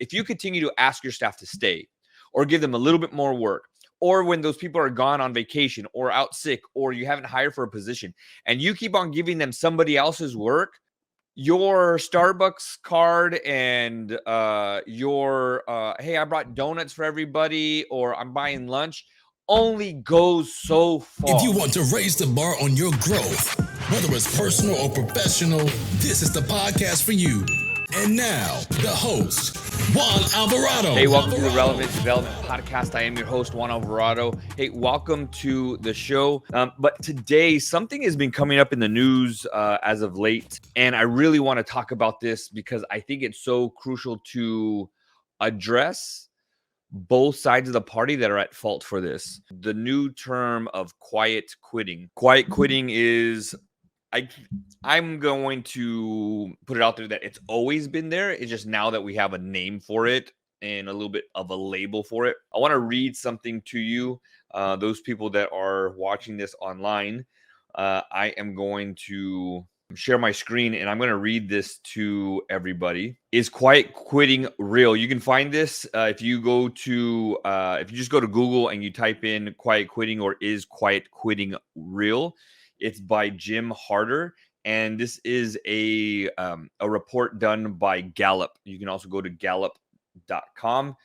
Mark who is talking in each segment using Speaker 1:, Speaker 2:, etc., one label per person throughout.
Speaker 1: if you continue to ask your staff to stay or give them a little bit more work, or when those people are gone on vacation or out sick, or you haven't hired for a position and you keep on giving them somebody else's work, your Starbucks card and hey, I brought donuts for everybody, or I'm buying lunch, only goes so far.
Speaker 2: If you want to raise the bar on your growth, whether it's personal or professional, this is the podcast for you. And now, the host, Juan Alvarado.
Speaker 1: Hey, welcome to the Relevant Development Podcast. I am your host, Juan Alvarado. Hey, welcome to the show. But today, something has been coming up in the news as of late, and I really want to talk about this because I think it's so crucial to address both sides of the party that are at fault for this. The new term of quiet quitting. Quiet quitting is... I'm going to put it out there that it's always been there. It's just now that we have a name for it and a little bit of a label for it. I want to read something to you, those people that are watching this online. I am going to share my screen and I'm going to read this to everybody. Is quiet quitting real? You can find this if you just go to Google and you type in quiet quitting or is quiet quitting real? It's by Jim Harder, and this is a report done by Gallup. You can also go to gallup.com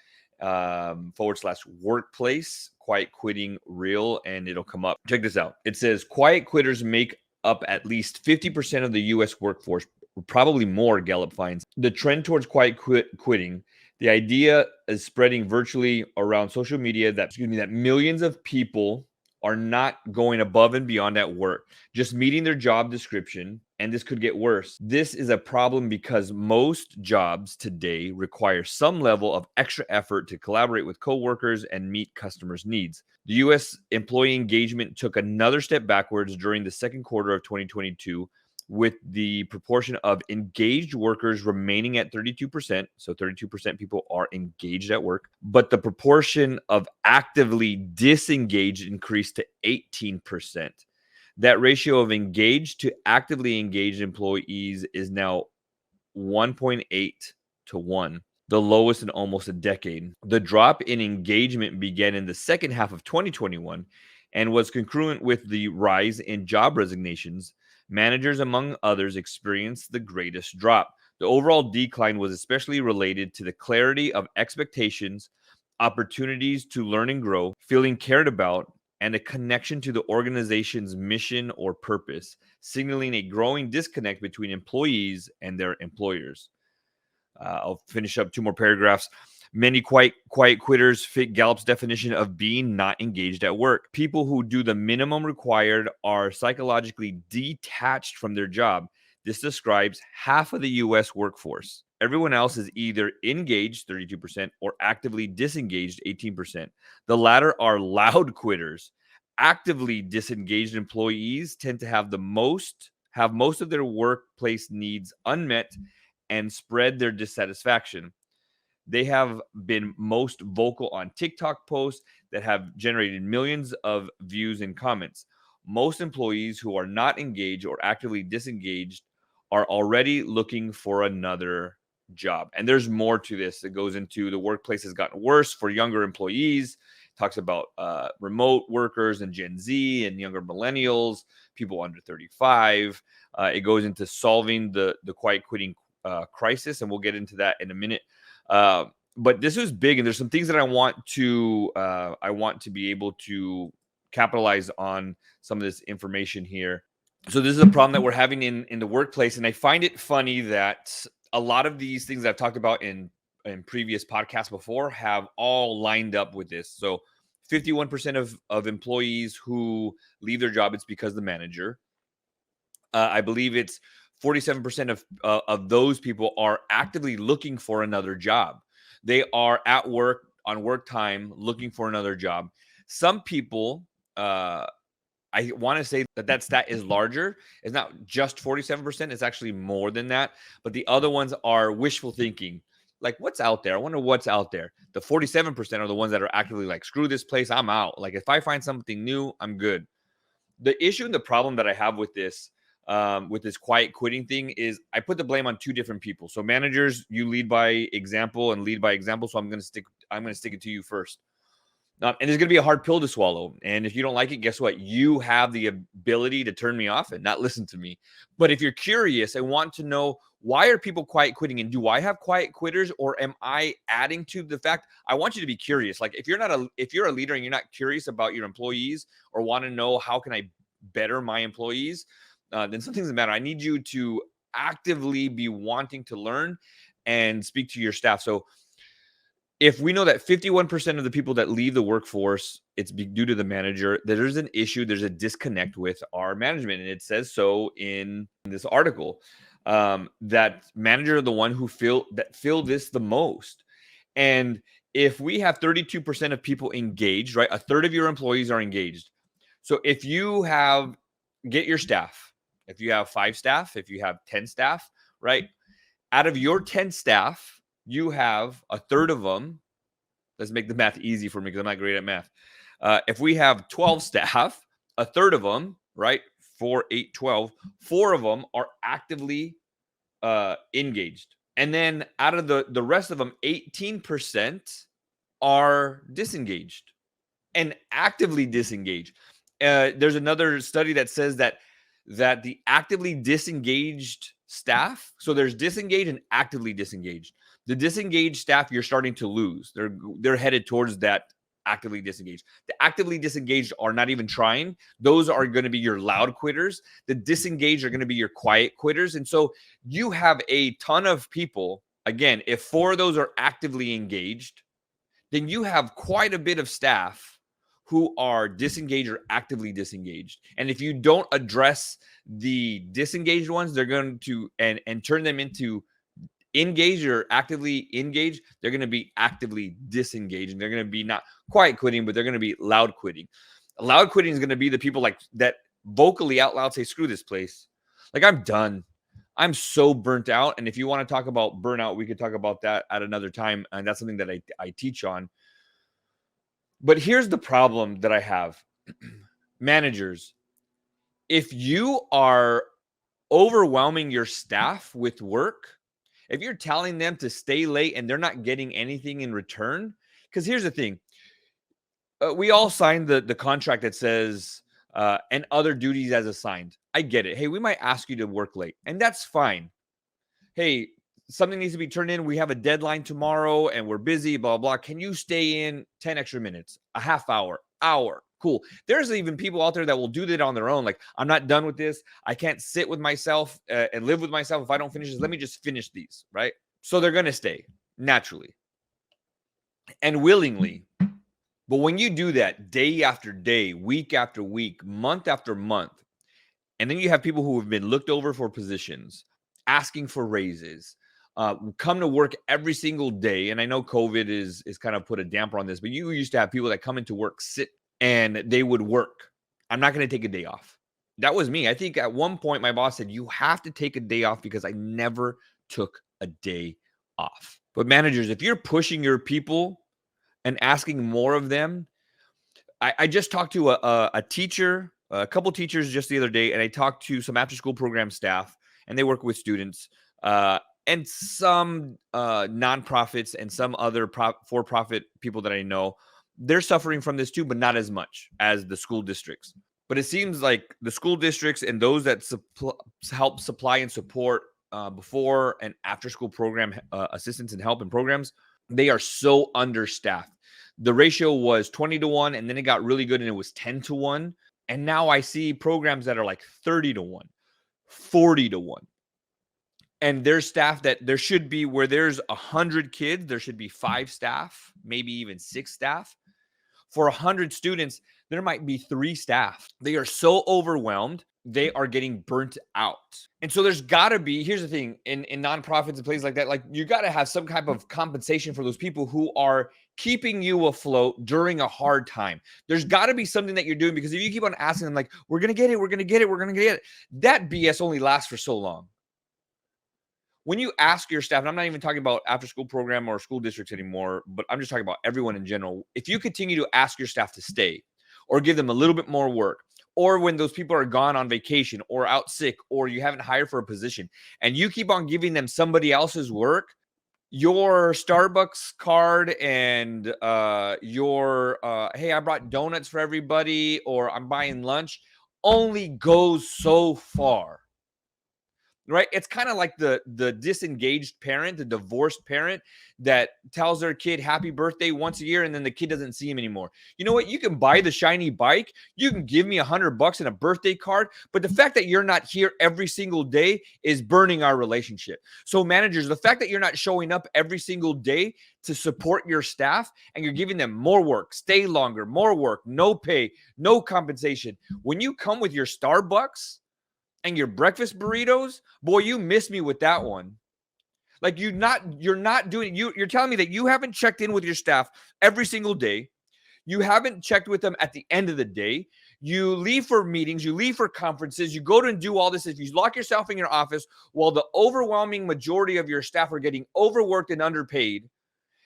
Speaker 1: /workplace, quiet quitting real, and it'll come up. Check this out. It says quiet quitters make up at least 50% of the U.S. workforce, probably more, Gallup finds. The trend towards quiet quitting, the idea is spreading virtually around social media that millions of people are not going above and beyond at work, just meeting their job description, and this could get worse. This is a problem because most jobs today require some level of extra effort to collaborate with coworkers and meet customers' needs. The U.S. employee engagement took another step backwards during the second quarter of 2022, with the proportion of engaged workers remaining at 32%. So 32% people are engaged at work, but the proportion of actively disengaged increased to 18%. That ratio of engaged to actively engaged employees is now 1.8 to 1, the lowest in almost a decade. The drop in engagement began in the second half of 2021 and was congruent with the rise in job resignations. Managers, among others, experienced the greatest drop. The overall decline was especially related to the clarity of expectations, opportunities to learn and grow, feeling cared about, and a connection to the organization's mission or purpose, signaling a growing disconnect between employees and their employers. I'll finish up two more paragraphs. Many quiet quitters fit Gallup's definition of being not engaged at work. People who do the minimum required are psychologically detached from their job. This describes half of the U.S. workforce. Everyone else is either engaged, 32%, or actively disengaged, 18%. The latter are loud quitters. Actively disengaged employees tend to have most of their workplace needs unmet and spread their dissatisfaction. They have been most vocal on TikTok posts that have generated millions of views and comments. Most employees who are not engaged or actively disengaged are already looking for another job. And there's more to this. It goes into the workplace has gotten worse for younger employees. It talks about remote workers and Gen Z and younger millennials, people under 35. It goes into solving the quiet quitting crisis, and we'll get into that in a minute. But this is big, and there's some things that I want to be able to capitalize on some of this information here. So this is a problem that we're having in the workplace, and I find it funny that a lot of these things I've talked about in previous podcasts before have all lined up with this. So 51% of employees who leave their job, it's because the manager. I believe it's 47% of those people are actively looking for another job. They are at work on work time looking for another job. Some people, I want to say that stat is larger. It's not just 47%. It's actually more than that. But the other ones are wishful thinking. Like, what's out there? I wonder what's out there. The 47% are the ones that are actively like, screw this place, I'm out. Like, if I find something new, I'm good. The issue and the problem that I have with this with this quiet quitting thing is I put the blame on two different people. So managers, you lead by example and lead by example. So I'm going to stick it to you first. And it's going to be a hard pill to swallow. And if you don't like it, guess what? You have the ability to turn me off and not listen to me. But if you're curious and want to know, why are people quiet quitting? And do I have quiet quitters, or am I adding to the fact? I want you to be curious. Like if you're a leader and you're not curious about your employees or want to know how can I better my employees, then something doesn't matter. I need you to actively be wanting to learn and speak to your staff. So if we know that 51% of the people that leave the workforce, it's due to the manager, there's an issue, there's a disconnect with our management. And it says so in this article, that manager are the one who feel this the most. And if we have 32% of people engaged, right, a third of your employees are engaged. So if you get your staff, if you have 5 staff, if you have 10 staff, right, out of your 10 staff, you have a third of them. Let's make the math easy for me because I'm not great at math. If we have 12 staff, a third of them, right, 4, 8, 12, 4 of them are actively engaged. And then out of the rest of them, 18% are disengaged and actively disengaged. There's another study that says that the actively disengaged staff, so there's disengaged and actively disengaged. The disengaged staff, you're starting to lose. They're headed towards that actively disengaged. The actively disengaged are not even trying. Those are going to be your loud quitters. The disengaged are going to be your quiet quitters. And so you have a ton of people. Again, if 4 of those are actively engaged, then you have quite a bit of staff who are disengaged or actively disengaged. And if you don't address the disengaged ones, they're going to and turn them into engaged or actively engaged, they're going to be actively disengaged. And they're going to be not quiet quitting, but they're going to be loud quitting. Loud quitting is going to be the people like that vocally out loud say, screw this place. Like, I'm done. I'm so burnt out. And if you want to talk about burnout, we could talk about that at another time. And that's something that I teach on. But here's the problem that I have. Managers, if you are overwhelming your staff with work, if you're telling them to stay late and they're not getting anything in return, because here's the thing. We all signed the contract that says, and other duties as assigned. I get it. Hey, we might ask you to work late, and that's fine. Hey, something needs to be turned in. We have a deadline tomorrow and we're busy, blah, blah. Can you stay in 10 extra minutes, a half hour? Cool. There's even people out there that will do that on their own. Like, I'm not done with this. I can't sit with myself and live with myself if I don't finish this. Let me just finish these, right? So they're going to stay naturally and willingly. But when you do that day after day, week after week, month after month, and then you have people who have been looked over for positions, asking for raises, come to work every single day. And I know COVID is kind of put a damper on this, but you used to have people that come into work, sit, and they would work. I'm not going to take a day off. That was me. I think at one point my boss said, you have to take a day off, because I never took a day off. But managers, if you're pushing your people and asking more of them, I just talked to a teacher, a couple teachers just the other day, and I talked to some after-school program staff, and they work with students, and some nonprofits and some other for-profit people that I know. They're suffering from this too, but not as much as the school districts. But it seems like the school districts and those that help supply and support before and after school program assistance and help and programs, they are so understaffed. The ratio was 20-1, and then it got really good and it was 10-1. And now I see programs that are like 30-1, 40-1. And there's staff that there should be, where there's 100 kids, there should be 5 staff, maybe even 6 staff. For 100 students, there might be 3 staff. They are so overwhelmed, they are getting burnt out. And so there's got to be, here's the thing, in nonprofits and places like that, like, you got to have some type of compensation for those people who are keeping you afloat during a hard time. There's got to be something that you're doing, because if you keep on asking them, like, we're going to get it, we're going to get it, we're going to get it, that BS only lasts for so long. When you ask your staff, and I'm not even talking about after school program or school districts anymore, but I'm just talking about everyone in general. If you continue to ask your staff to stay, or give them a little bit more work, or when those people are gone on vacation or out sick, or you haven't hired for a position, and you keep on giving them somebody else's work, your Starbucks card and your hey, I brought donuts for everybody, or I'm buying lunch, only goes so far. Right? It's kind of like the disengaged parent, the divorced parent that tells their kid happy birthday once a year, and then the kid doesn't see him anymore. You know what? You can buy the shiny bike. You can give me $100 and a birthday card, but the fact that you're not here every single day is burning our relationship. So managers, the fact that you're not showing up every single day to support your staff, and you're giving them more work, stay longer, more work, no pay, no compensation. When you come with your Starbucks and your breakfast burritos, boy, you miss me with that one. Like you're not doing, you're telling me that you haven't checked in with your staff every single day. You haven't checked with them at the end of the day. You leave for meetings, you leave for conferences, you go to and do all this. If you lock yourself in your office while the overwhelming majority of your staff are getting overworked and underpaid,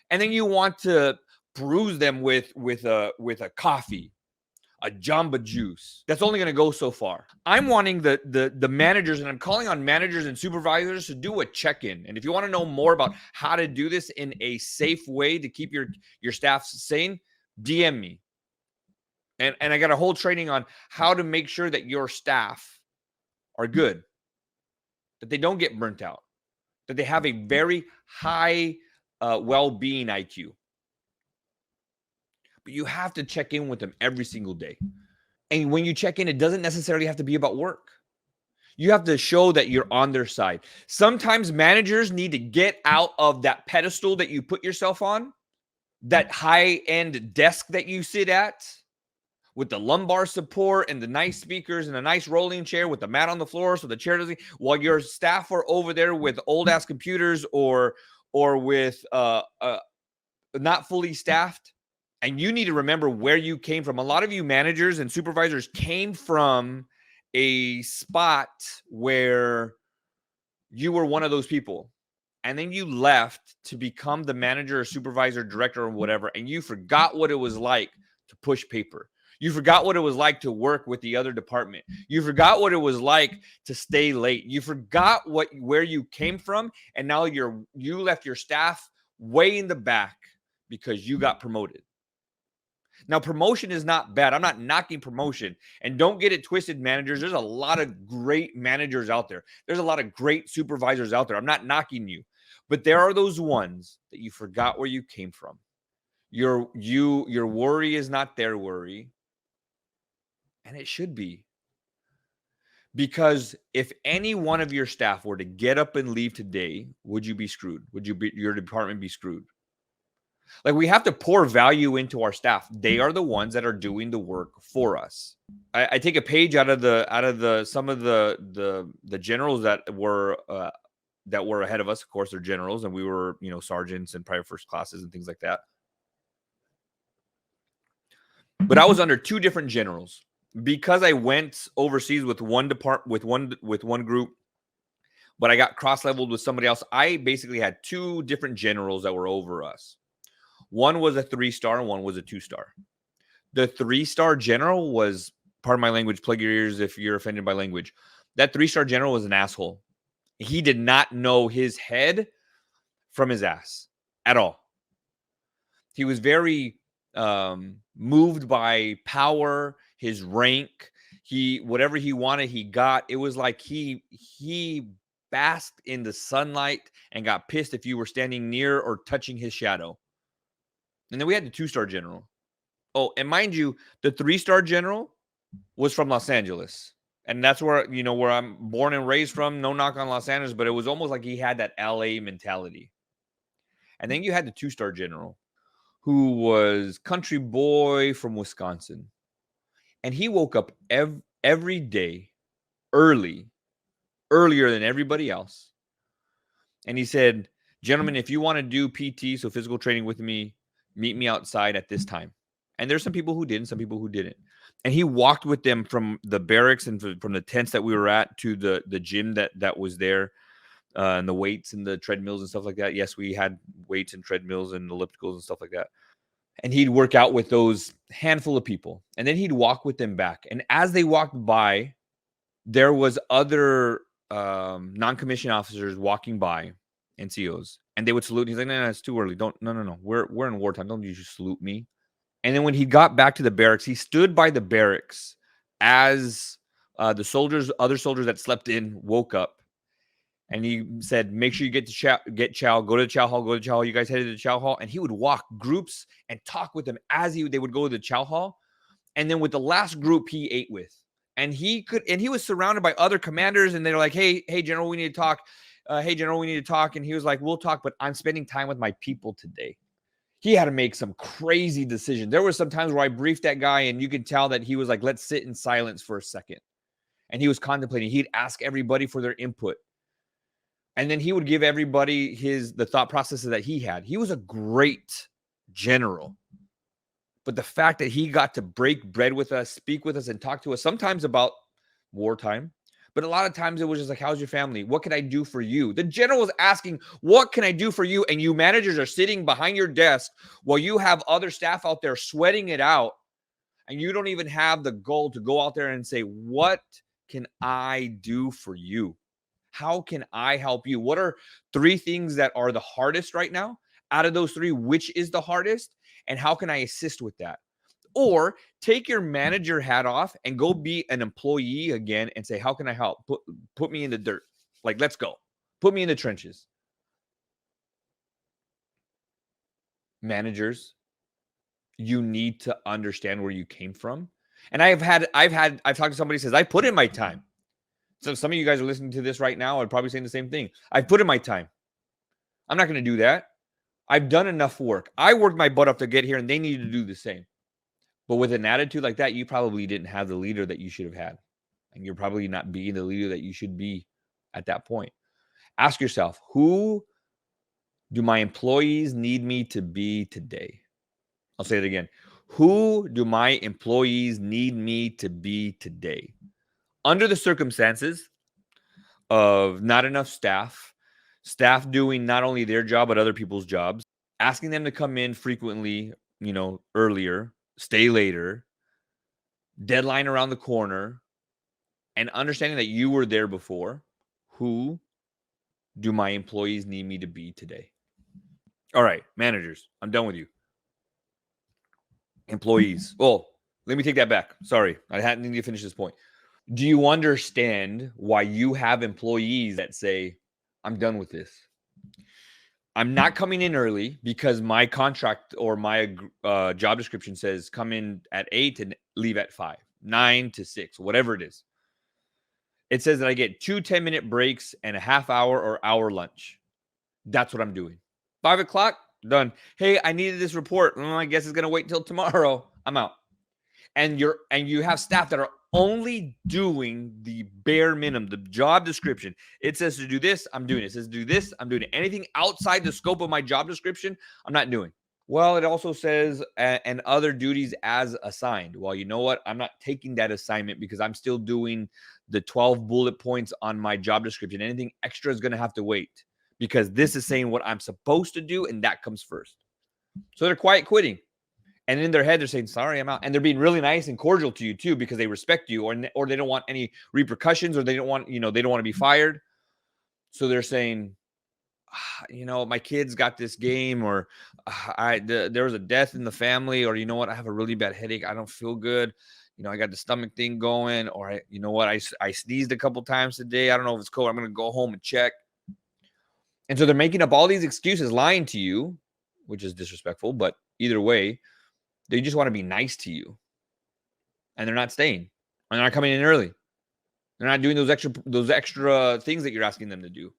Speaker 1: and then you want to bruise them with a coffee, a Jamba Juice, that's only going to go so far. I'm wanting the managers, and I'm calling on managers and supervisors to do a check-in. And if you want to know more about how to do this in a safe way to keep your staff sane, DM me. And I got a whole training on how to make sure that your staff are good, that they don't get burnt out, that they have a very high well-being IQ. But you have to check in with them every single day. And when you check in, it doesn't necessarily have to be about work. You have to show that you're on their side. Sometimes managers need to get out of that pedestal that you put yourself on, that high-end desk that you sit at with the lumbar support and the nice speakers and a nice rolling chair with the mat on the floor so the chair doesn't, while your staff are over there with old-ass computers or with not fully staffed. And you need to remember where you came from. A lot of you managers and supervisors came from a spot where you were one of those people. And then you left to become the manager or supervisor, director or whatever. And you forgot what it was like to push paper. You forgot what it was like to work with the other department. You forgot what it was like to stay late. You forgot where you came from. And now you left your staff way in the back because you got promoted. Now, promotion is not bad. I'm not knocking promotion. And don't get it twisted, managers. There's a lot of great managers out there. There's a lot of great supervisors out there. I'm not knocking you. But there are those ones that you forgot where you came from. Your worry is not their worry. And it should be. Because if any one of your staff were to get up and leave today, would you be screwed? Would your department be screwed? Like, we have to pour value into our staff. They are the ones that are doing the work for us. I take a page out of some of the generals that were ahead of us. Of course, they're generals, and we were, sergeants and private first classes and things like that. But I was under two different generals because I went overseas with one group, but I got cross-leveled with somebody else. I basically had two different generals that were over us. One was a 3-star and one was a 2-star. The 3-star general was, pardon my language, plug your ears if you're offended by language. That 3-star general was an asshole. He did not know his head from his ass at all. He was very moved by power, his rank. Whatever he wanted, he got. It was like he basked in the sunlight and got pissed if you were standing near or touching his shadow. And then we had the 2-star general. Oh, and mind you, the 3-star general was from Los Angeles. And that's where I'm born and raised from. No knock on Los Angeles, but it was almost like he had that LA mentality. And then you had the 2-star general, who was country boy from Wisconsin. And he woke up every day earlier than everybody else. And he said, gentlemen, if you want to do PT, so physical training with me, meet me outside at this time. And there's some people who did and some people who didn't. And he walked with them from the barracks and from the tents that we were at to the gym that was there, and the weights and the treadmills and stuff like that. Yes, we had weights and treadmills and ellipticals and stuff like that. And he'd work out with those handful of people. And then he'd walk with them back. And as they walked by, there was other non-commissioned officers walking by, NCOs, and they would salute. He's like, no, it's too early. No. We're in wartime. Don't you just salute me. And then when he got back to the barracks, he stood by the barracks as the other soldiers that slept in, woke up. And he said, make sure you get chow, go to the chow hall, You guys headed to the chow hall. And he would walk groups and talk with them as they would go to the chow hall. And then with the last group he ate with. And he was surrounded by other commanders, and they're like, hey, General, we need to talk. Hey, General, we need to talk. And he was like, we'll talk, but I'm spending time with my people today. He had to make some crazy decisions. There were some times where I briefed that guy, and you could tell that he was like, let's sit in silence for a second. And he was contemplating. He'd ask everybody for their input. And then he would give everybody the thought processes that he had. He was a great general. But the fact that he got to break bread with us, speak with us, and talk to us sometimes about wartime, but a lot of times it was just like, how's your family? What can I do for you? The general was asking, what can I do for you? And you managers are sitting behind your desk while you have other staff out there sweating it out. And you don't even have the goal to go out there and say, what can I do for you? How can I help you? What are 3 things that are the hardest right now? Out of those 3, which is the hardest? And how can I assist with that? Or take your manager hat off and go be an employee again and say, how can I help? Put me in the dirt. Like, let's go. Put me in the trenches. Managers, you need to understand where you came from. And I've talked to somebody who says, I put in my time. So some of you guys are listening to this right now are probably saying the same thing. I've put in my time. I'm not going to do that. I've done enough work. I worked my butt off to get here, and they need to do the same. But with an attitude like that, you probably didn't have the leader that you should have had. And you're probably not being the leader that you should be at that point. Ask yourself, who do my employees need me to be today? I'll say it again. Who do my employees need me to be today? Under the circumstances of not enough staff doing not only their job, but other people's jobs, asking them to come in frequently, earlier, stay later, deadline around the corner, and understanding that you were there before, who do my employees need me to be today? All right, managers, I'm done with you. Employees. Well, let me take that back. Sorry, I need to finish this point. Do you understand why you have employees that say, I'm done with this? I'm not coming in early because my contract or my job description says come in at 8 and leave at 5, 9 to 6, whatever it is. It says that I get 2 10-minute breaks and a half hour or hour lunch. That's what I'm doing. 5 o'clock, done. Hey, I needed this report. I guess it's going to wait until tomorrow. I'm out. And you have staff that are only doing the bare minimum, the job description. It says to do this, I'm doing it. It says to do this, I'm doing it. Anything outside the scope of my job description, I'm not doing. Well, it also says, and other duties as assigned. Well, you know what? I'm not taking that assignment because I'm still doing the 12 bullet points on my job description. Anything extra is going to have to wait because this is saying what I'm supposed to do, and that comes first. So they're quiet quitting. And in their head, they're saying, sorry, I'm out. And they're being really nice and cordial to you, too, because they respect you or they don't want any repercussions or they don't want to be fired. So they're saying, my kids got this game or there was a death in the family or, I have a really bad headache. I don't feel good. I got the stomach thing going or, I sneezed a couple times today. I don't know if it's cold. I'm going to go home and check. And so they're making up all these excuses, lying to you, which is disrespectful. But either way, they just want to be nice to you. And they're not staying. And they're not coming in early. They're not doing those extra things that you're asking them to do.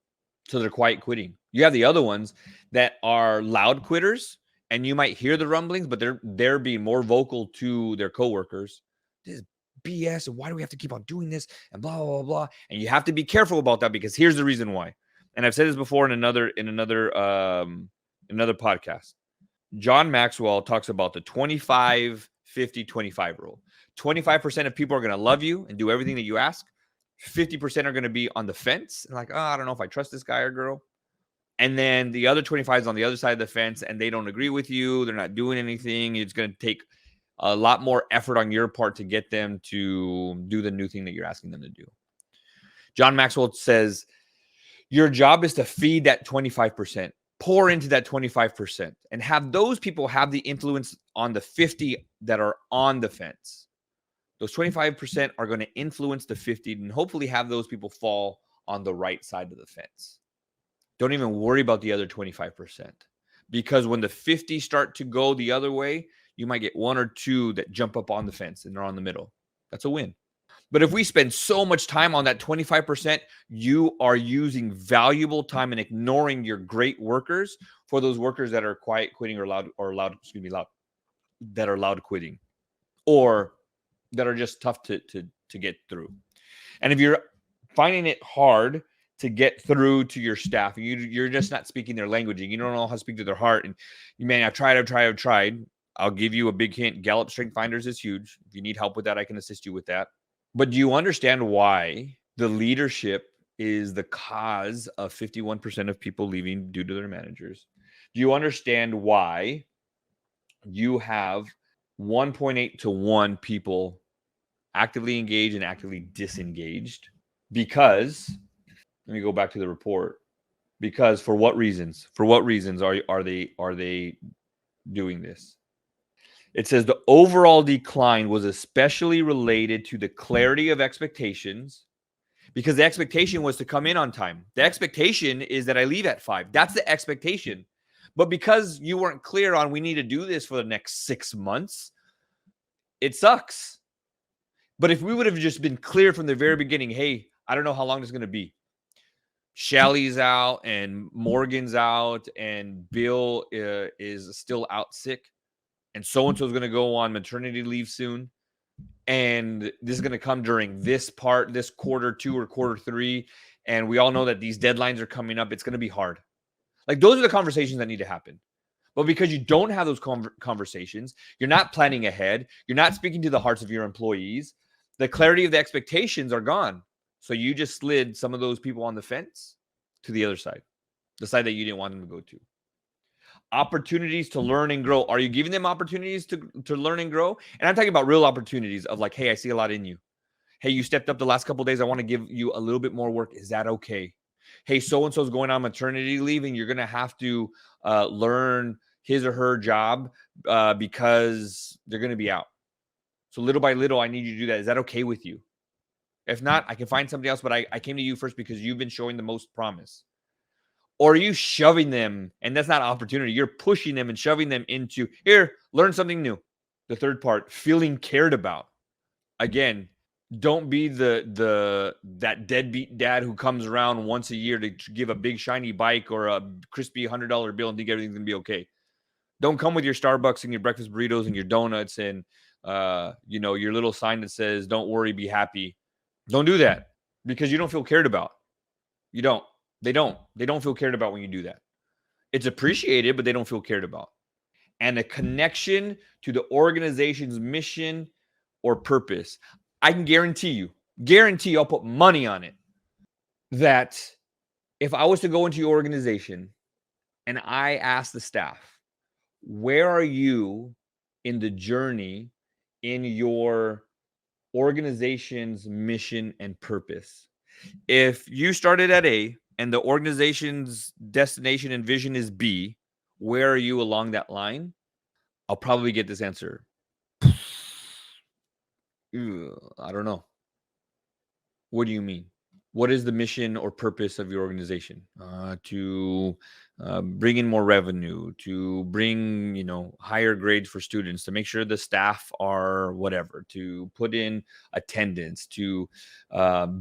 Speaker 1: So they're quiet quitting. You have the other ones that are loud quitters, and you might hear the rumblings, but they're being more vocal to their coworkers. This is BS, and why do we have to keep on doing this? And blah, blah, blah, blah. And you have to be careful about that because here's the reason why. And I've said this before in another podcast. John Maxwell talks about the 25, 50, 25 rule. 25% of people are going to love you and do everything that you ask. 50% are going to be on the fence and like, I don't know if I trust this guy or girl. And then the other 25 is on the other side of the fence, and they don't agree with you. They're not doing anything. It's going to take a lot more effort on your part to get them to do the new thing that you're asking them to do. John Maxwell says, your job is to feed that 25%, pour into that 25%, and have those people have the influence on the 50 that are on the fence. Those 25% are going to influence the 50 and hopefully have those people fall on the right side of the fence. Don't even worry about the other 25%, because when the 50 start to go the other way, you might get one or two that jump up on the fence and they're on the middle. That's a win. But if we spend so much time on that 25%, you are using valuable time and ignoring your great workers for those workers that are quiet quitting or loud quitting, or that are just tough to get through. And if you're finding it hard to get through to your staff, you're just not speaking their language, and you don't know how to speak to their heart, and you may, I've tried. I'll give you a big hint. Gallup Strength Finders is huge. If you need help with that, I can assist you with that. But do you understand why the leadership is the cause of 51% of people leaving due to their managers? Do you understand why you have 1.8 to 1 people actively engaged and actively disengaged? Because, let me go back to the report. Because for what reasons? For what reasons are they doing this? It says the overall decline was especially related to the clarity of expectations, because the expectation was to come in on time. The expectation is that I leave at 5. That's the expectation. But because you weren't clear on, we need to do this for the next 6 months, it sucks. But if we would have just been clear from the very beginning, hey, I don't know how long this is going to be. Shelly's out and Morgan's out and Bill is still out sick. And so-and-so is going to go on maternity leave soon. And this is going to come during this quarter 2 or quarter 3. And we all know that these deadlines are coming up. It's going to be hard. Like, those are the conversations that need to happen. But because you don't have those conversations, you're not planning ahead. You're not speaking to the hearts of your employees. The clarity of the expectations are gone. So you just slid some of those people on the fence to the other side, the side that you didn't want them to go to. Opportunities to learn and grow. Are you giving them opportunities to learn and grow? And I'm talking about real opportunities of like, hey, I see a lot in you. Hey, you stepped up the last couple of days. I want to give you a little bit more work. Is that okay? Hey, so-and-so is going on maternity leave and you're going to have to learn his or her job because they're going to be out. So little by little, I need you to do that. Is that okay with you? If not, I can find somebody else, but I came to you first because you've been showing the most promise. Or are you shoving them? And that's not opportunity. You're pushing them and shoving them into, here, learn something new. The third part, feeling cared about. Again, don't be that deadbeat dad who comes around once a year to give a big shiny bike or a crispy $100 bill and think everything's going to be okay. Don't come with your Starbucks and your breakfast burritos and your donuts and your little sign that says, don't worry, be happy. Don't do that because you don't feel cared about. You don't. They don't feel cared about when you do that. It's appreciated, but they don't feel cared about. And a connection to the organization's mission or purpose. I can guarantee, I'll put money on it, that if I was to go into your organization and I ask the staff, where are you in the journey in your organization's mission and purpose? If you started at A and the organization's destination and vision is B, where are you along that line? I'll probably get this answer. I don't know. What do you mean? What is the mission or purpose of your organization? To bring in more revenue, to bring, higher grades for students, to make sure the staff are whatever, to put in attendance, to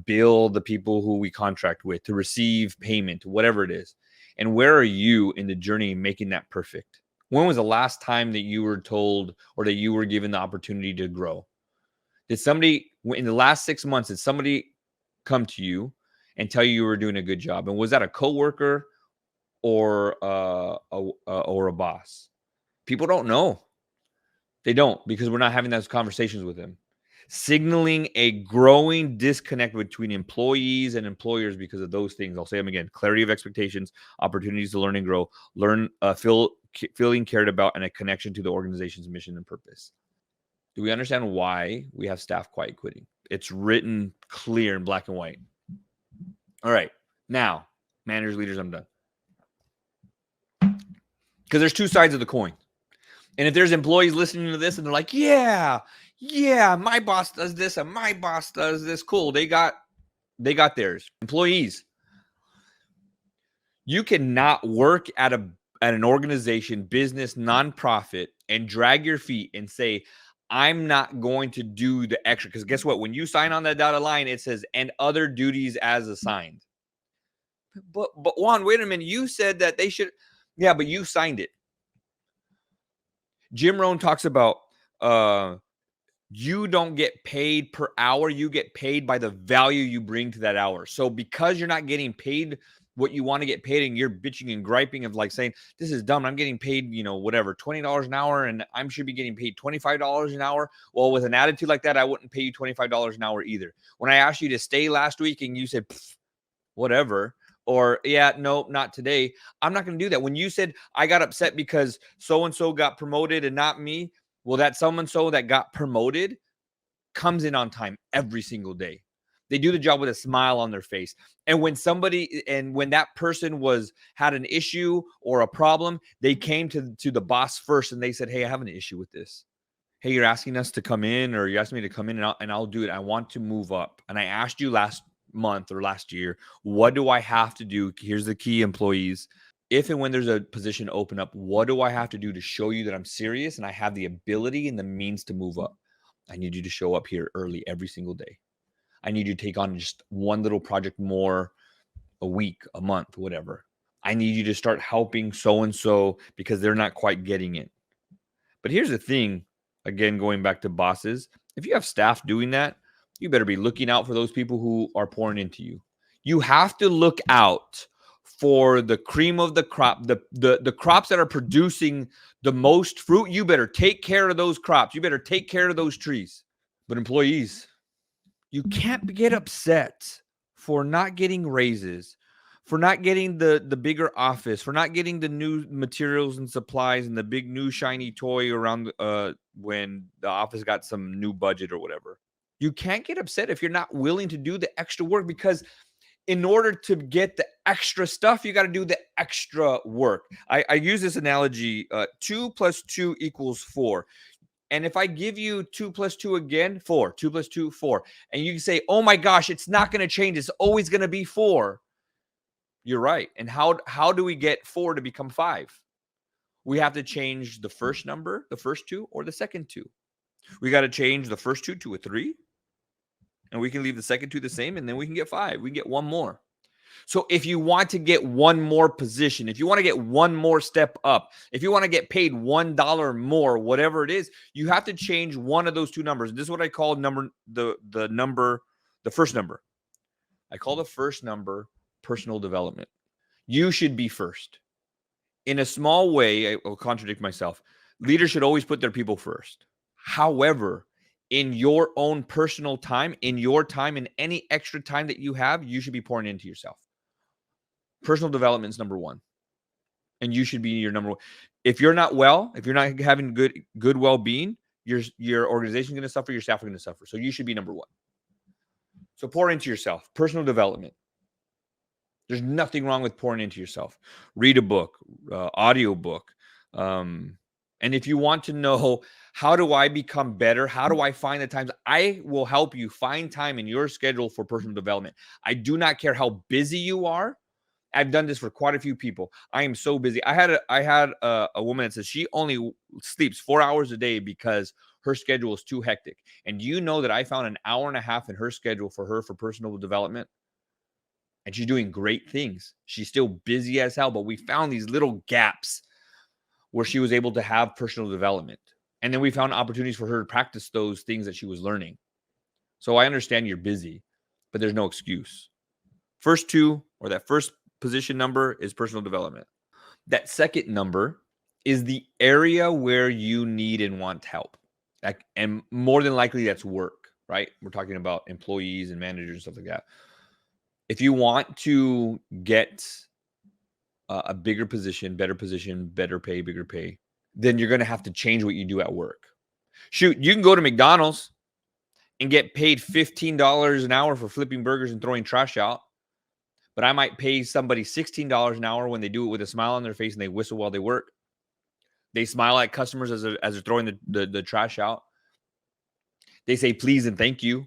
Speaker 1: bill the people who we contract with, to receive payment, whatever it is. And where are you in the journey making that perfect? When was the last time that you were told or that you were given the opportunity to grow? Did somebody, in the last 6 months, did somebody come to you and tell you were doing a good job? And was that a coworker or a boss? People don't know. They don't, because we're not having those conversations with them. signaling a growing disconnect between employees and employers because of those things. I'll say them again: clarity of expectations, opportunities to learn and grow, feeling cared about, and a connection to the organization's mission and purpose. Do we understand why we have staff quiet quitting? It's written clear in black and white. All right. Now, managers, leaders, I'm done. Because there's two sides of the coin. And if there's employees listening to this and they're like, yeah, my boss does this and my boss does this. Cool. They got theirs. Employees, you cannot work at an organization, business, nonprofit, and drag your feet and say, I'm not going to do the extra. Because guess what? When you sign on that dotted line, it says, and other duties as assigned. But Juan, wait a minute. You said that they should. Yeah, but you signed it. Jim Rohn talks about you don't get paid per hour. You get paid by the value you bring to that hour. So because you're not getting paid what you want to get paid and you're bitching and griping of like saying, this is dumb, I'm getting paid, whatever, $20 an hour and I should be getting paid $25 an hour. Well, with an attitude like that, I wouldn't pay you $25 an hour either. When I asked you to stay last week and you said, whatever, or yeah, no, not today, I'm not going to do that. When you said I got upset because so-and-so got promoted and not me, well, that someone-so that got promoted comes in on time every single day. They do the job with a smile on their face. And when that person had an issue or a problem, they came to the boss first and they said, hey, I have an issue with this. Hey, you're asking us to come in, or you asked me to come in and I'll do it. I want to move up. And I asked you last month or last year, what do I have to do? Here's the key, employees. If and when there's a position open up, what do I have to do to show you that I'm serious and I have the ability and the means to move up? I need you to show up here early every single day. I need you to take on just one little project more a week, a month, whatever. I need you to start helping so-and-so because they're not quite getting it. But here's the thing, again, going back to bosses, if you have staff doing that, you better be looking out for those people who are pouring into you. You have to look out for the cream of the crop, the crops that are producing the most fruit. You better take care of those crops. You better take care of those trees. But employees, you can't get upset for not getting raises, for not getting the bigger office, for not getting the new materials and supplies and the big new shiny toy around when the office got some new budget or whatever. You can't get upset if you're not willing to do the extra work, because in order to get the extra stuff, you got to do the extra work. I use this analogy, 2 + 2 = 4. And if I give you 2 + 2 again, 4, 2 + 2, 4, and you say, oh my gosh, it's not going to change. It's always going to be 4. You're right. And how do we get 4 to become 5? We have to change the first number, the first 2, or the second 2. We got to change the first 2 to a 3. And we can leave the second 2 the same, and then we can get 5. We can get 1 more. So if you want to get 1 more position, if you want to get 1 more step up, if you want to get paid $1 more, whatever it is, you have to change one of those 2 numbers. This is what I call the first number. I call the first number personal development. You should be first. In a small way, I will contradict myself. Leaders should always put their people first. However, in your own personal time, in your time, in any extra time that you have, you should be pouring into yourself. Personal development is number 1. And you should be your number 1. If you're not well, if you're not having good well-being, your organization is going to suffer, your staff are going to suffer. So you should be number 1. So pour into yourself. Personal development. There's nothing wrong with pouring into yourself. Read a book, audio book. And if you want to know, how do I become better? How do I find the times? I will help you find time in your schedule for personal development. I do not care how busy you are. I've done this for quite a few people. I am so busy. I had a woman that says she only sleeps 4 hours a day because her schedule is too hectic. And you know that I found an hour and a half in her schedule for her for personal development. And she's doing great things. She's still busy as hell, but we found these little gaps where she was able to have personal development. And then we found opportunities for her to practice those things that she was learning. So I understand you're busy, but there's no excuse. First 2, or that first position number, is personal development. That second number is the area where you need and want help. And more than likely that's work, right? We're talking about employees and managers and stuff like that. If you want to get a bigger position, better pay, bigger pay, then you're going to have to change what you do at work. Shoot, you can go to McDonald's and get paid $15 an hour for flipping burgers and throwing trash out. But I might pay somebody $16 an hour when they do it with a smile on their face and they whistle while they work. They smile at customers as they're throwing the trash out. They say please and thank you.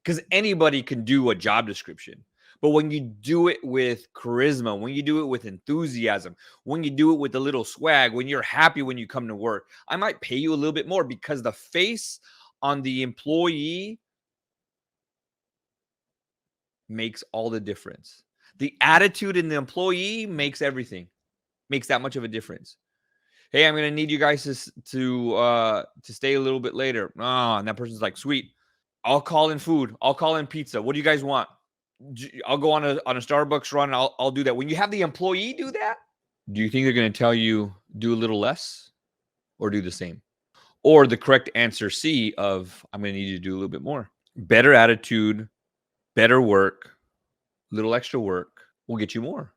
Speaker 1: Because anybody can do a job description. But when you do it with charisma, when you do it with enthusiasm, when you do it with a little swag, when you're happy when you come to work, I might pay you a little bit more because the face on the employee makes all the difference. The attitude in the employee makes everything, makes that much of a difference. Hey, I'm going to need you guys to stay a little bit later. And that person's like, sweet. I'll call in food. I'll call in pizza. What do you guys want? I'll go on a Starbucks run. And I'll do that. When you have the employee do that, do you think they're going to tell you do a little less or do the same? Or the correct answer C of I'm going to need you to do a little bit more. Better attitude, better work, little extra work will get you more.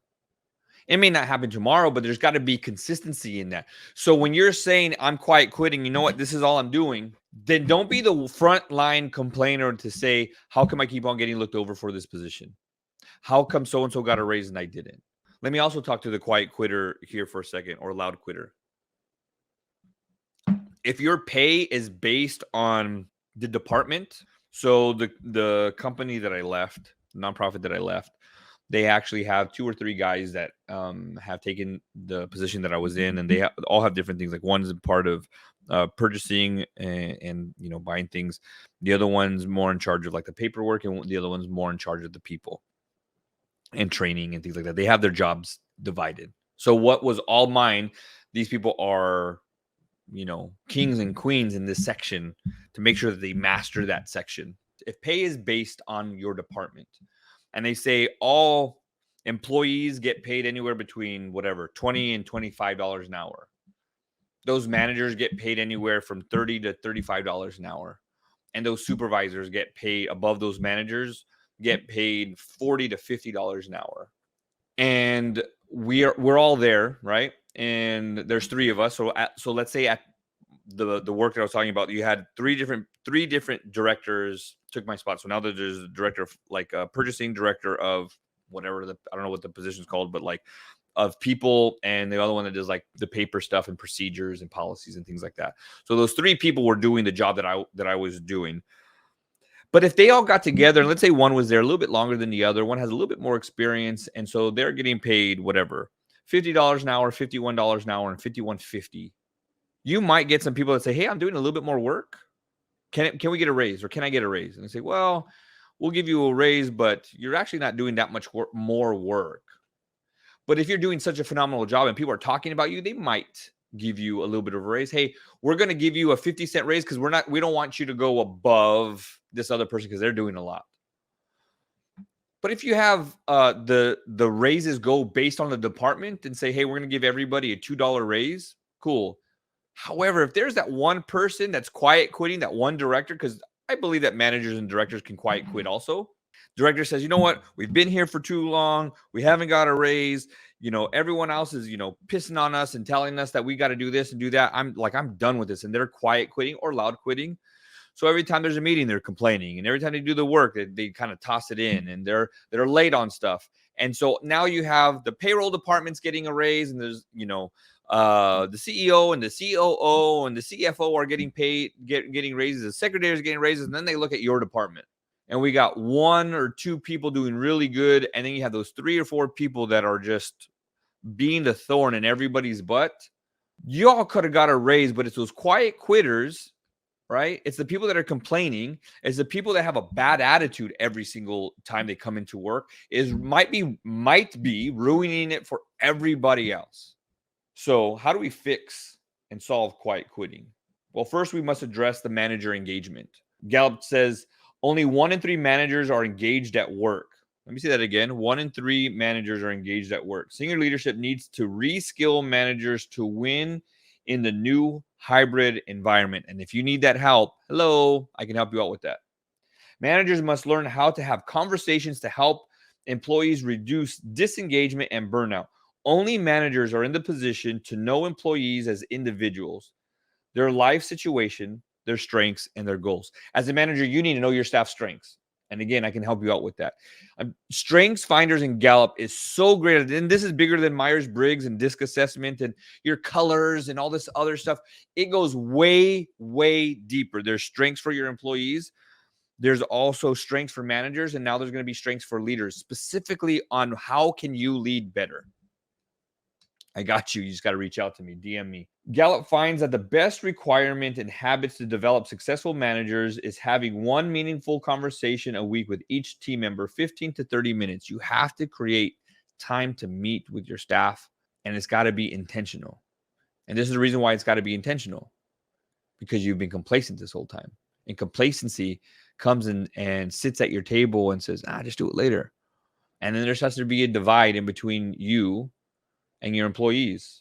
Speaker 1: It may not happen tomorrow, but there's got to be consistency in that. So when you're saying I'm quiet quitting, you know what, this is all I'm doing, then don't be the front line complainer to say, how come I keep on getting looked over for this position? How come so-and-so got a raise and I didn't? Let me also talk to the quiet quitter here for a second, or loud quitter. If your pay is based on the department, so the company that I left, nonprofit that I left, they actually have 2 or 3 guys that have taken the position that I was in, and they all have different things. Like one's a part of purchasing and buying things. The other one's more in charge of like the paperwork, and the other one's more in charge of the people and training and things like that. They have their jobs divided. So what was all mine, these people are, kings and queens in this section to make sure that they master that section. If pay is based on your department, and they say all employees get paid anywhere between whatever, $20 and $25 an hour. Those managers get paid anywhere from $30 to $35 an hour. And those supervisors get paid above those managers, get paid $40 to $50 an hour. And we're all there, right? And there's 3 of us. So let's say at the work that I was talking about, you had three different directors took my spot. So now there's a director of like a purchasing director of whatever I don't know what the position's called, but like of people, and the other one that does like the paper stuff and procedures and policies and things like that. So those 3 people were doing the job that I was doing. But if they all got together, and let's say one was there a little bit longer than the other, one has a little bit more experience, and so they're getting paid whatever, $50 an hour, $51 an hour, and $51.50. You might get some people that say, hey, I'm doing a little bit more work. Can we get a raise, or can I get a raise? And they say, well, we'll give you a raise, but you're actually not doing that much more work. But if you're doing such a phenomenal job and people are talking about you, they might give you a little bit of a raise. Hey, we're going to give you a 50-cent raise because we don't want you to go above this other person because they're doing a lot. But if you have the raises go based on the department and say, hey, we're going to give everybody a $2 raise, cool. However, if there's that one person that's quiet quitting, that one director, because I believe that managers and directors can quiet quit also. Director says, you know what? We've been here for too long. We haven't got a raise. Everyone else is, pissing on us and telling us that we got to do this and do that. I'm done with this. And they're quiet quitting or loud quitting. So every time there's a meeting, they're complaining. And every time they do the work, they kind of toss it in, and they're late on stuff. And so now you have the payroll department's getting a raise, and there's, the CEO and the COO and the CFO are getting paid, getting raises. The secretaries are getting raises. And then they look at your department, and we got 1 or 2 people doing really good. And then you have those 3 or 4 people that are just being the thorn in everybody's butt. You all could have got a raise, but it's those quiet quitters, right? It's the people that are complaining. It's the people that have a bad attitude every single time they come into work might be ruining it for everybody else. So how do we fix and solve quiet quitting? Well, first we must address the manager engagement. Gallup says only 1 in 3 managers are engaged at work. Let me say that again. 1 in 3 managers are engaged at work. Senior leadership needs to reskill managers to win in the new hybrid environment. And if you need that help, hello, I can help you out with that. Managers must learn how to have conversations to help employees reduce disengagement and burnout. Only managers are in the position to know employees as individuals, their life situation, their strengths, and their goals. As a manager, you need to know your staff's strengths. And again, I can help you out with that. Strengths Finders in Gallup is so great. And this is bigger than Myers-Briggs and DISC assessment and your colors and all this other stuff. It goes way, way deeper. There's strengths for your employees. There's also strengths for managers. And now there's going to be strengths for leaders, specifically on how can you lead better. I got you. You just got to reach out to me. DM me. Gallup finds that the best requirement and habits to develop successful managers is having one meaningful conversation a week with each team member, 15 to 30 minutes. You have to create time to meet with your staff, and it's got to be intentional. And this is the reason why it's got to be intentional, because you've been complacent this whole time. And complacency comes in and sits at your table and says, just do it later. And then there starts to be a divide in between you and your employees.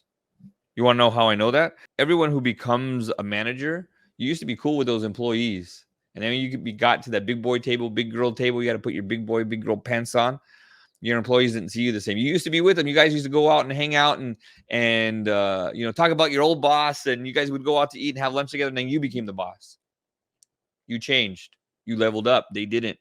Speaker 1: You want to know how I know that? Everyone who becomes a manager, you used to be cool with those employees. And then you got to that big boy table, big girl table, you got to put your big boy, big girl pants on. Your employees didn't see you the same. You used to be with them. You guys used to go out and hang out and talk about your old boss, and you guys would go out to eat and have lunch together, and then you became the boss. You changed. You leveled up. They didn't.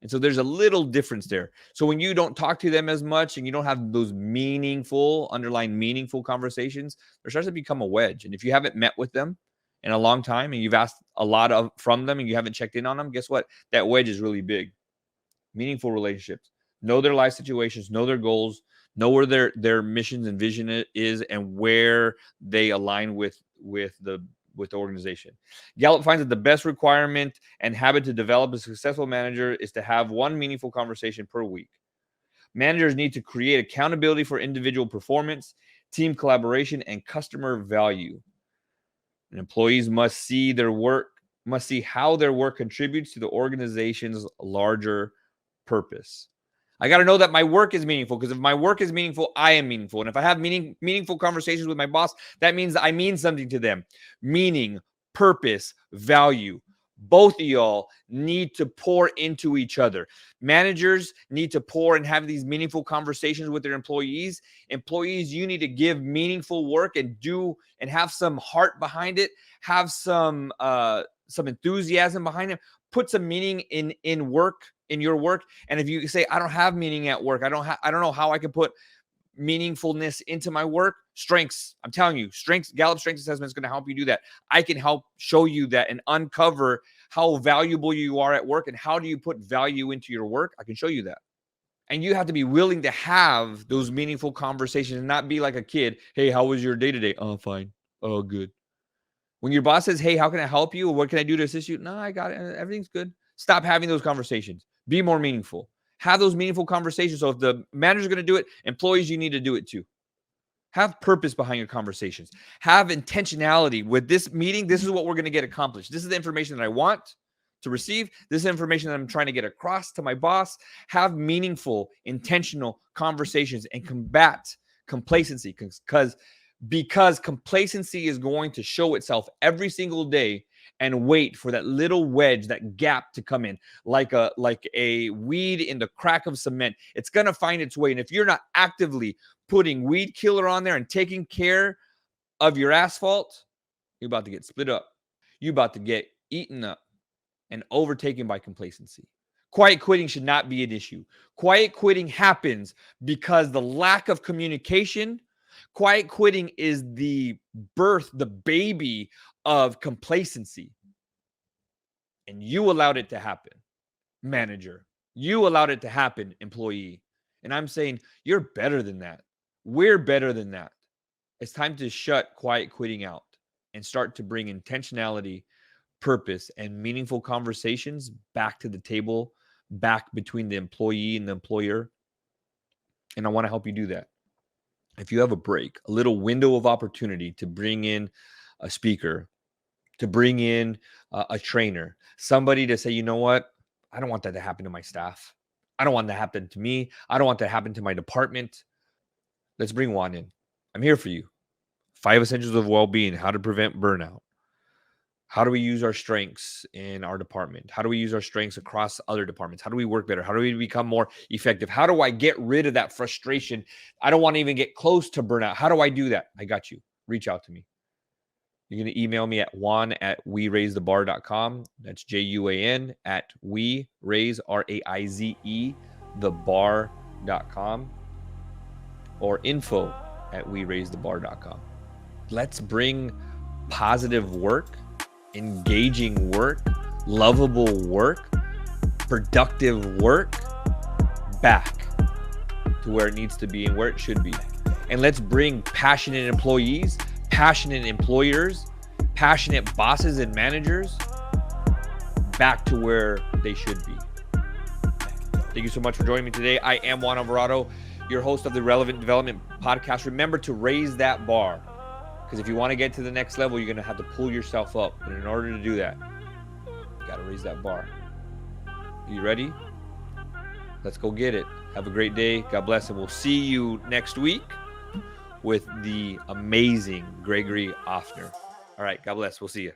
Speaker 1: And so there's a little difference there. So when you don't talk to them as much and you don't have those underlying meaningful conversations, there starts to become a wedge. And if you haven't met with them in a long time and you've asked a lot from them and you haven't checked in on them, guess what? That wedge is really big. Meaningful relationships. Know their life situations, know their goals, know where their missions and vision is, and where they align with the organization. Gallup finds that the best requirement and habit to develop a successful manager is to have one meaningful conversation per week. Managers need to create accountability for individual performance, team collaboration, and customer value. And employees must see how their work contributes to the organization's larger purpose. I got to know that my work is meaningful, because if my work is meaningful, I am meaningful. And if I have meaningful conversations with my boss, that means I mean something to them. Meaning, purpose, value. Both of y'all need to pour into each other. Managers need to pour and have these meaningful conversations with their employees. Employees, you need to give meaningful work and have some heart behind it. Have some enthusiasm behind it. Put some meaning in work. In your work. And if you say, I don't have meaning at work, I don't know how I can put meaningfulness into my work. Strengths, I'm telling you, Gallup Strengths Assessment is going to help you do that. I can help show you that and uncover how valuable you are at work and how do you put value into your work. I can show you that. And you have to be willing to have those meaningful conversations and not be like a kid. Hey, how was your day today? Oh, fine. Oh, good. When your boss says, hey, how can I help you? Or what can I do to assist you? No, I got it. Everything's good. Stop having those conversations. Be more meaningful. Have those meaningful conversations. So if the manager's going to do it, employees, you need to do it too. Have purpose behind your conversations. Have intentionality. With this meeting, this is what we're going to get accomplished. This is the information that I want to receive. This is information that I'm trying to get across to my boss. Have meaningful, intentional conversations and combat complacency, because complacency is going to show itself every single day and wait for that little wedge, that gap to come in, like a weed in the crack of cement. It's going to find its way. And if you're not actively putting weed killer on there and taking care of your asphalt, you're about to get split up. You're about to get eaten up and overtaken by complacency. Quiet quitting should not be an issue. Quiet quitting happens because the lack of communication. Quiet quitting is the baby of complacency. And you allowed it to happen, manager. You allowed it to happen, employee. And I'm saying you're better than that. We're better than that. It's time to shut quiet quitting out and start to bring intentionality, purpose, and meaningful conversations back to the table, back between the employee and the employer. And I want to help you do that. If you have a break, a little window of opportunity to bring in a speaker, to bring in a trainer, somebody to say, you know what? I don't want that to happen to my staff. I don't want that to happen to me. I don't want that to happen to my department. Let's bring Juan in. I'm here for you. 5 essentials of well-being, how to prevent burnout. How do we use our strengths in our department? How do we use our strengths across other departments? How do we work better? How do we become more effective? How do I get rid of that frustration? I don't want to even get close to burnout. How do I do that? I got you. Reach out to me. You're going to email me at juan@weraizethebar.com. That's JUAN at Raize, RAIZE, thebar.com, or info@weraizethebar.com. Let's bring positive work, engaging work, lovable work, productive work back to where it needs to be and where it should be. And let's bring passionate employees, passionate employers, passionate bosses and managers back to where they should be. Thank you so much for joining me today. I am Juan Alvarado, your host of the Relevant Development Podcast. Remember to raise that bar, because if you want to get to the next level, you're going to have to pull yourself up. And in order to do that, you got to raise that bar. Are you ready? Let's go get it. Have a great day. God bless, and we'll see you next week with the amazing Gregory Offner. All right. God bless. We'll see you.